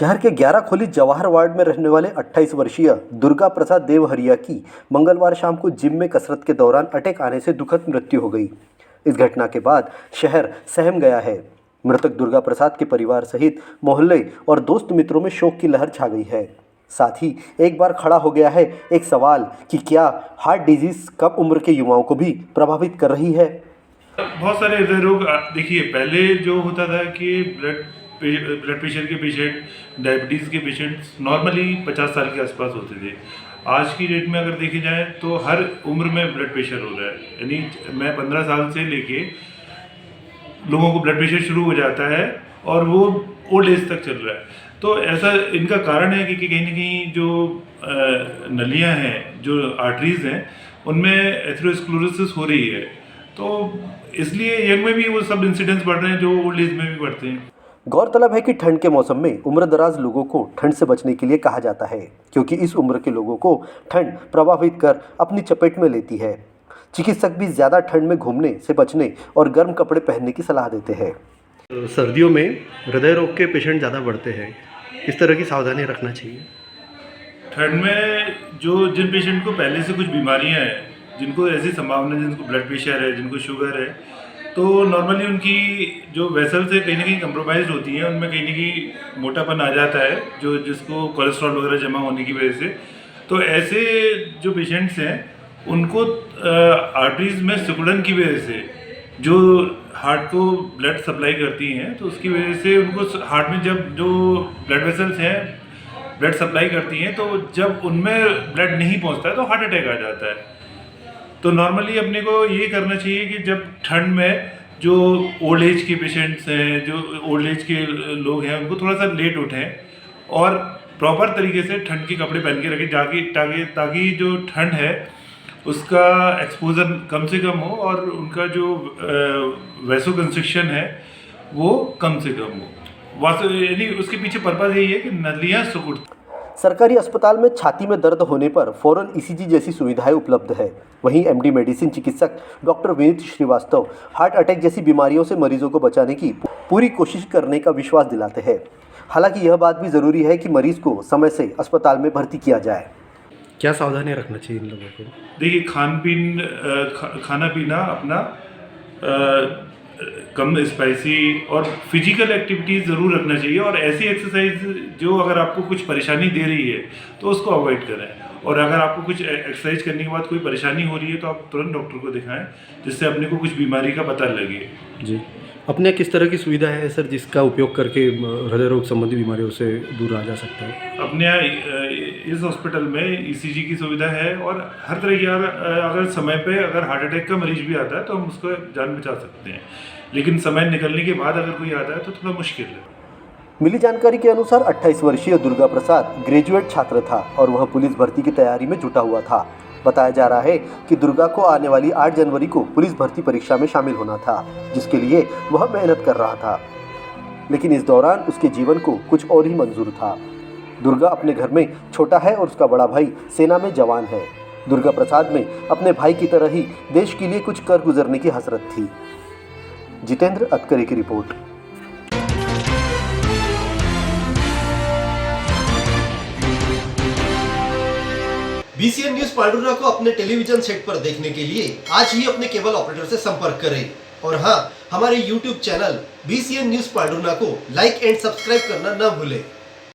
शहर के 11 खोली जवाहर वार्ड में रहने वाले 28 वर्षीय दुर्गा प्रसाद देवहरिया की मंगलवार शाम को जिम में कसरत के दौरान अटैक आने से दुखद मृत्यु हो गई। इस घटना के बाद शहर सहम गया है। मृतक दुर्गा प्रसाद के परिवार सहित मोहल्ले और दोस्त मित्रों में शोक की लहर छा गई है। साथ ही एक बार खड़ा हो गया है एक सवाल कि क्या हार्ट डिजीज कम उम्र के युवाओं को भी प्रभावित कर रही है। बहुत सारे हृदय रोग देखिए, पहले जो होता था कि ब्लड प्रेशर के पेशेंट, डायबिटीज़ के पेशेंट्स नॉर्मली 50 साल के आसपास होते थे। आज की डेट में अगर देखे जाए तो हर उम्र में ब्लड प्रेशर हो रहा है। यानी मैं 15 साल से लेके लोगों को ब्लड प्रेशर शुरू हो जाता है और वो ओल्ड एज तक चल रहा है। तो ऐसा इनका कारण है कि कहीं ना कहीं जो नलियाँ हैं, जो आर्टरीज हैं, उनमें एथेरोस्क्लेरोसिस हो रही है। तो इसलिए यंग में भी वो सब इंसिडेंट्स बढ़ रहे हैं जो ओल्ड एज में भी बढ़ते हैं। गौरतलब है कि ठंड के मौसम में उम्रदराज लोगों को ठंड से बचने के लिए कहा जाता है, क्योंकि इस उम्र के लोगों को ठंड प्रभावित कर अपनी चपेट में लेती है। चिकित्सक भी ज़्यादा ठंड में घूमने से बचने और गर्म कपड़े पहनने की सलाह देते हैं। सर्दियों में हृदय रोग के पेशेंट ज़्यादा बढ़ते हैं, इस तरह की सावधानी रखना चाहिए। ठंड में जिन पेशेंट को पहले से कुछ बीमारियां हैं, जिनको ऐसी संभावना है, जिनको ब्लड प्रेशर है, जिनको शुगर है, तो नॉर्मली उनकी जो वेसल्स है कहीं ना कहीं कंप्रोमाइज होती हैं, उनमें कहीं ना कहीं मोटापन आ जाता है, जिसको कोलेस्ट्रॉल वगैरह जमा होने की वजह से। तो ऐसे जो पेशेंट्स हैं उनको आर्टरीज में सिकुड़न की वजह से, जो हार्ट को ब्लड सप्लाई करती हैं, तो उसकी वजह से उनको हार्ट में जब जो ब्लड वेसल्स हैं ब्लड सप्लाई करती हैं, तो जब उनमें ब्लड नहीं पहुंचता है तो हार्ट अटैक आ जाता है। तो नॉर्मली अपने को ये करना चाहिए कि जब ठंड में जो ओल्ड एज के पेशेंट्स हैं, जो ओल्ड एज के लोग हैं, उनको थोड़ा सा लेट उठें और प्रॉपर तरीके से ठंड के कपड़े पहन के रखें, ताकि जो ठंड है उसका एक्सपोजर कम से कम हो और उनका जो वैसो कंस्ट्रिक्शन है वो कम से कम हो। यानी उसके पीछे पर्पज़ यही है कि नलियाँ सिकुड़। सरकारी अस्पताल में छाती में दर्द होने पर फौरन ईसीजी जैसी सुविधाएं उपलब्ध है। वहीं एमडी मेडिसिन चिकित्सक doctor Vineet Srivastava heart attack जैसी बीमारियों से मरीजों को बचाने की पूरी कोशिश करने का विश्वास दिलाते हैं। हालांकि यह बात भी ज़रूरी है कि मरीज को समय से अस्पताल में भर्ती किया जाए। क्या सावधानी रखना चाहिए इन लोगों को? देखिए, खाना पीना अपना कम स्पाइसी और फिजिकल एक्टिविटीज़ ज़रूर रखना चाहिए, और ऐसी एक्सरसाइज जो अगर आपको कुछ परेशानी दे रही है तो उसको अवॉइड करें। और अगर आपको कुछ एक्सरसाइज करने के बाद कोई परेशानी हो रही है तो आप तुरंत डॉक्टर को दिखाएं, जिससे अपने को कुछ बीमारी का पता लगे। जी, अपने किस तरह की सुविधा है सर जिसका उपयोग करके हृदय रोग संबंधी बीमारियों से दूर रहा जा सकता है? अपने यहाँ इस हॉस्पिटल में ईसीजी की सुविधा है, और हर तरह की अगर समय पे अगर हार्ट अटैक का मरीज भी आता है तो हम उसको जान बचा सकते हैं, लेकिन समय निकलने के बाद अगर कोई आता है तो थोड़ा मुश्किल है। मिली जानकारी के अनुसार 28 वर्षीय दुर्गा प्रसाद ग्रेजुएट छात्र था और वह पुलिस भर्ती की तैयारी में जुटा हुआ था। बताया जा रहा है कि दुर्गा को आने वाली 8 जनवरी को पुलिस भर्ती परीक्षा में शामिल होना था, जिसके लिए वह मेहनत कर रहा था। लेकिन इस दौरान उसके जीवन को कुछ और ही मंजूर था। दुर्गा अपने घर में छोटा है और उसका बड़ा भाई सेना में जवान है। दुर्गा प्रसाद में अपने भाई की तरह ही देश के लिए कुछ कर गुजरने की हसरत थी। जितेंद्र अतकरे की रिपोर्ट। BCN न्यूज पांडुरा को अपने टेलीविजन सेट पर देखने के लिए आज ही अपने केबल ऑपरेटर से संपर्क करें। और हाँ, हमारे YouTube चैनल BCN न्यूज पांडुरा को लाइक एंड सब्सक्राइब करना न भूलें।